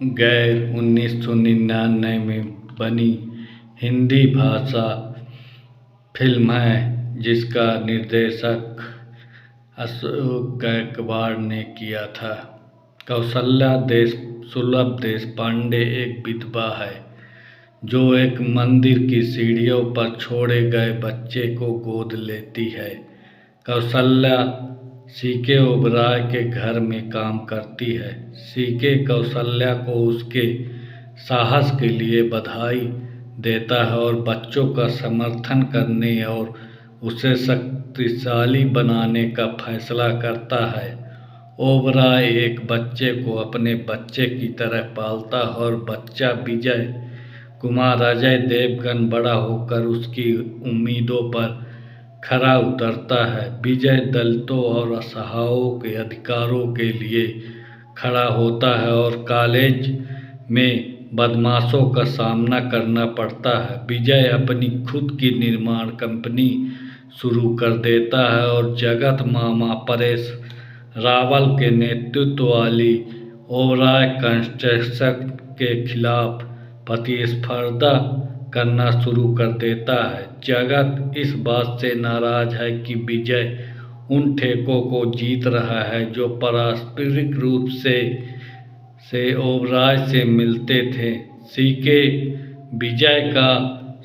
गैर 1999 में बनी हिंदी भाषा फिल्म है जिसका निर्देशक अशोक गायकवाड़ ने किया था। कौशल्या सुलभ देशपांडे एक विधवा है जो एक मंदिर की सीढ़ियों पर छोड़े गए बच्चे को गोद लेती है। कौशल्या सीके ओबराय के घर में काम करती है। सीके कौशल्या को उसके साहस के लिए बधाई देता है और बच्चों का समर्थन करने और उसे शक्तिशाली बनाने का फैसला करता है। ओबराय एक बच्चे को अपने बच्चे की तरह पालता है और बच्चा विजय कुमार अजय देवगन बड़ा होकर उसकी उम्मीदों पर खरा उतरता है। विजय दलितों और असहायों के अधिकारों के लिए खड़ा होता है और कॉलेज में बदमाशों का सामना करना पड़ता है। विजय अपनी खुद की निर्माण कंपनी शुरू कर देता है और जगत मामा परेश रावल के नेतृत्व वाली ओबराय कंस्ट्रक्शन के खिलाफ प्रतिस्पर्धा करना शुरू कर देता है। जगत इस बात से नाराज है कि विजय उन ठेकों को जीत रहा है जो पारस्परिक रूप से ओबराय से मिलते थे। सीके विजय का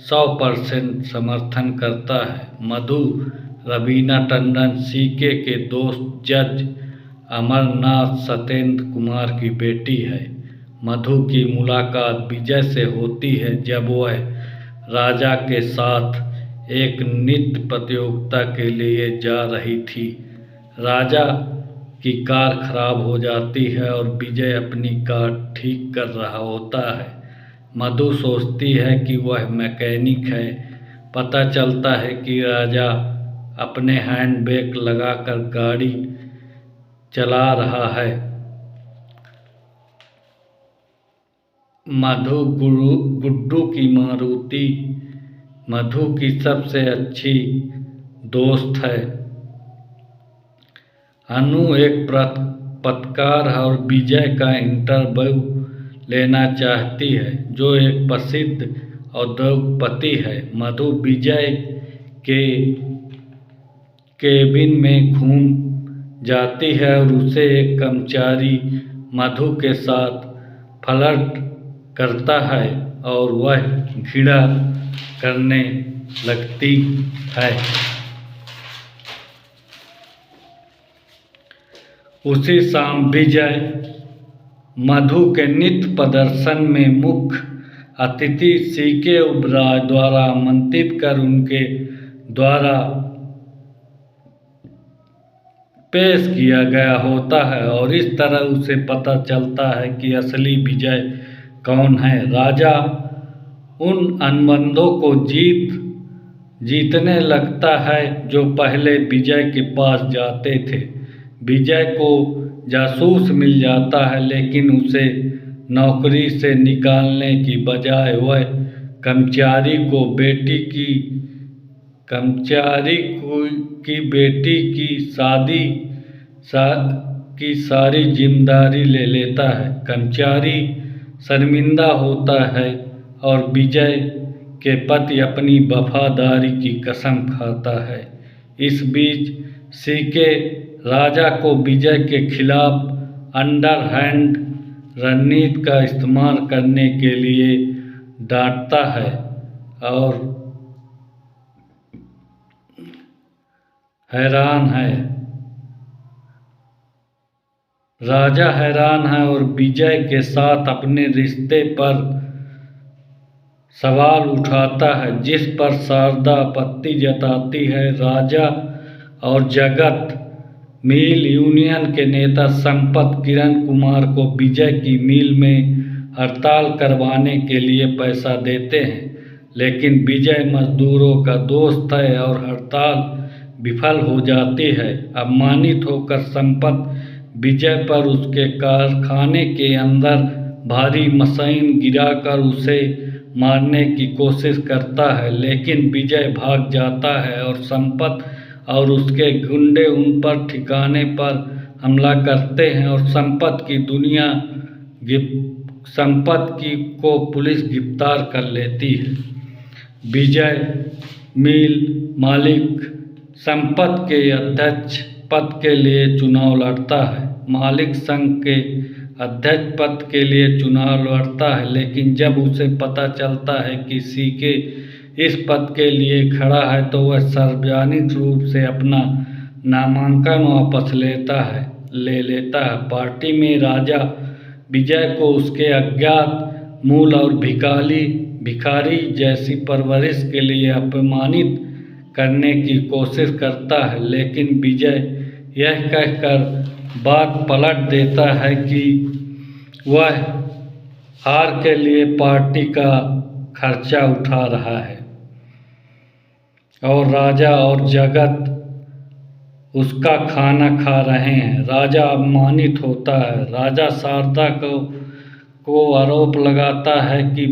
100% समर्थन करता है। मधु रवीना टंडन सीके के दोस्त जज अमरनाथ सत्येंद्र कुमार की बेटी है। मधु की मुलाकात विजय से होती है जब वह राजा के साथ एक नृत्य प्रतियोगिता के लिए जा रही थी। राजा की कार खराब हो जाती है और विजय अपनी कार ठीक कर रहा होता है। मधु सोचती है कि वह मैकेनिक है। पता चलता है कि राजा अपने हैंड ब्रेक लगाकर गाड़ी चला रहा है। मधु गुड्डू की मारुति मधु की सबसे अच्छी दोस्त है। अनु एक पत्रकार है और विजय का इंटरव्यू लेना चाहती है जो एक प्रसिद्ध उद्योगपति है। मधु विजय के केबिन में घूम जाती है और उसे एक कर्मचारी मधु के साथ फ्लर्ट करता है और वह घृणा करने लगती है। उसी शाम विजय मधु के नृत्य प्रदर्शन में मुख्य अतिथि सीके ओबराय द्वारा आमंत्रित कर उनके द्वारा पेश किया गया होता है और इस तरह उसे पता चलता है कि असली विजय कौन है। राजा उन अनुबंधों को जीतने लगता है जो पहले विजय के पास जाते थे। विजय को जासूस मिल जाता है लेकिन उसे नौकरी से निकालने की बजाय वह कर्मचारी की बेटी की शादी की सारी जिम्मेदारी ले लेता है। कर्मचारी शर्मिंदा होता है और विजय के प्रति अपनी वफादारी की कसम खाता है। इस बीच सीके राजा को विजय के खिलाफ अंडरहैंड रणनीति का इस्तेमाल करने के लिए डांटता है और राजा हैरान है और विजय के साथ अपने रिश्ते पर सवाल उठाता है जिस पर शारदा आपत्ति जताती है। राजा और जगत मिल यूनियन के नेता संपत किरण कुमार को विजय की मिल में हड़ताल करवाने के लिए पैसा देते हैं लेकिन विजय मजदूरों का दोस्त है और हड़ताल विफल हो जाती है। अपमानित होकर संपत विजय पर उसके कारखाने के अंदर भारी मशीन गिराकर उसे मारने की कोशिश करता है लेकिन विजय भाग जाता है और संपत और उसके गुंडे उन पर ठिकाने पर हमला करते हैं और संपत की संपत्ति को पुलिस गिरफ्तार कर लेती है। विजय मिल मालिक संपत्ति के अध्यक्ष पद के लिए चुनाव लड़ता है। मालिक संघ के अध्यक्ष पद के लिए चुनाव लड़ता है, लेकिन जब उसे पता चलता है कि सीके इस पद के लिए खड़ा है तो वह सार्वजनिक रूप से अपना नामांकन वापस ले लेता है। पार्टी में राजा विजय को उसके अज्ञात मूल और भिखारी जैसी परवरिश के लिए अपमानित करने की कोशिश करता है, लेकिन विजय यह कहकर बात पलट देता है कि वह हार के लिए पार्टी का खर्चा उठा रहा है और राजा और जगत उसका खाना खा रहे हैं। राजा अपमानित होता है। राजा शारदा को आरोप लगाता है कि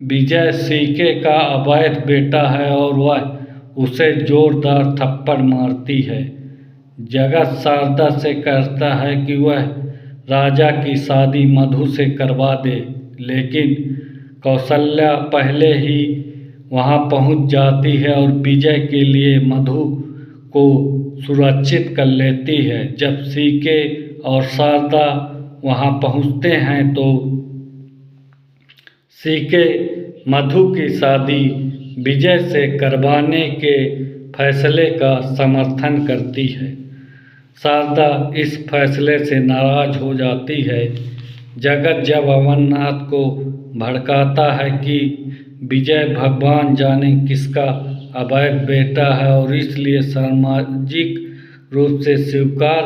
विजय सीके का अवैध बेटा है और वह उसे जोरदार थप्पड़ मारती है। जगत शारदा से कहता है कि वह राजा की शादी मधु से करवा दे, लेकिन कौशल्या पहले ही वहां पहुंच जाती है और विजय के लिए मधु को सुरक्षित कर लेती है। जब सीके और शारदा वहां पहुंचते हैं तो सीके मधु की शादी विजय से करवाने के फैसले का समर्थन करती है। शारदा इस फैसले से नाराज हो जाती है। जगत जब अमरनाथ को भड़काता है कि विजय भगवान जाने किसका अवैध बेटा है और इसलिए सामाजिक रूप से स्वीकार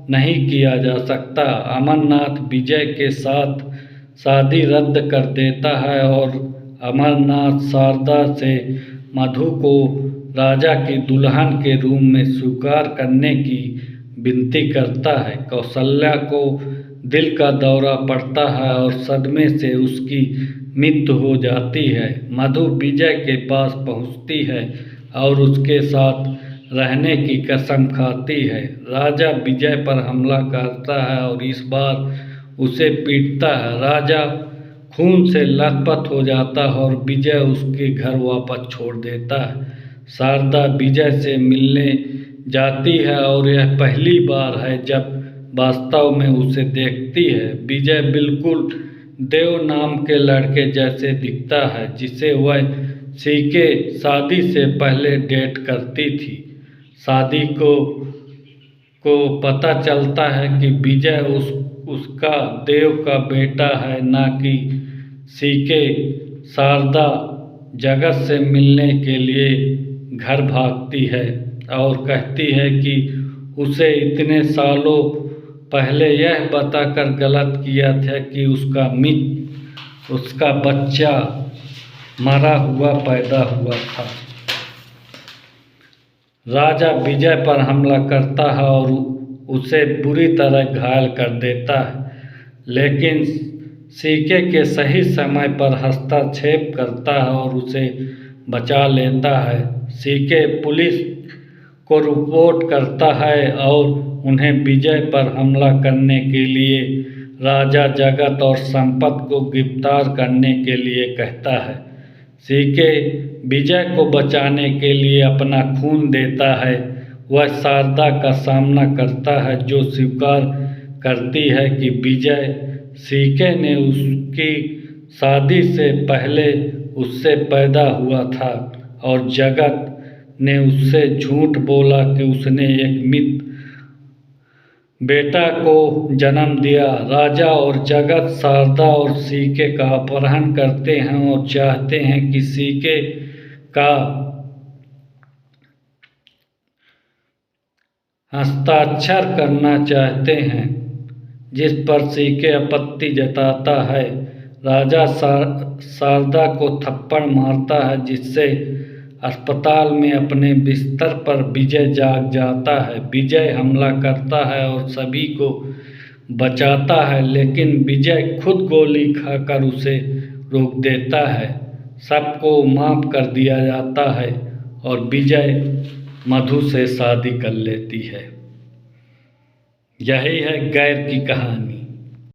नहीं किया जा सकता, अमरनाथ विजय के साथ शादी रद्द कर देता है और अमरनाथ शारदा से मधु को राजा की दुल्हन के रूप में स्वीकार करने की विनती करता है। कौशल्या को दिल का दौरा पड़ता है और सदमे से उसकी मृत्यु हो जाती है। मधु विजय के पास पहुंचती है और उसके साथ रहने की कसम खाती है। राजा विजय पर हमला करता है और इस बार उसे पीटता है। राजा खून से लथपथ हो जाता है और विजय उसके घर वापस छोड़ देता है। शारदा विजय से मिलने जाती है और यह पहली बार है जब वास्तव में उसे देखती है। विजय बिल्कुल देव नाम के लड़के जैसे दिखता है जिसे वह सीके शादी से पहले डेट करती थी। शादी को पता चलता है कि विजय उसका देव का बेटा है, ना कि सीके। शारदा जगत से मिलने के लिए घर भागती है और कहती है कि उसे इतने सालों पहले यह बताकर गलत किया था कि उसका बच्चा मरा हुआ पैदा हुआ था। राजा विजय पर हमला करता है और उसे बुरी तरह घायल कर देता है, लेकिन सीके के सही समय पर हस्तक्षेप करता है और उसे बचा लेता है। सीके पुलिस को रिपोर्ट करता है और उन्हें विजय पर हमला करने के लिए राजा जगत और संपत को गिरफ्तार करने के लिए कहता है। सीके विजय को बचाने के लिए अपना खून देता है। वह शारदा का सामना करता है जो स्वीकार करती है कि विजय सीके ने उसकी शादी से पहले उससे पैदा हुआ था और जगत ने उससे झूठ बोला कि उसने एक मृत बेटा को जन्म दिया। राजा और जगत शारदा और सीके का अपहरण करते हैं और चाहते हैं कि सीके का हस्ताक्षर करना चाहते हैं, जिस पर सीके आपत्ति जताता है। राजा शारदा को थप्पड़ मारता है जिससे अस्पताल में अपने बिस्तर पर विजय जाग जाता है। विजय हमला करता है और सभी को बचाता है, लेकिन विजय खुद गोली खाकर उसे रोक देता है। सबको माफ कर दिया जाता है और विजय मधु से शादी कर लेती है। यही है गैर की कहानी।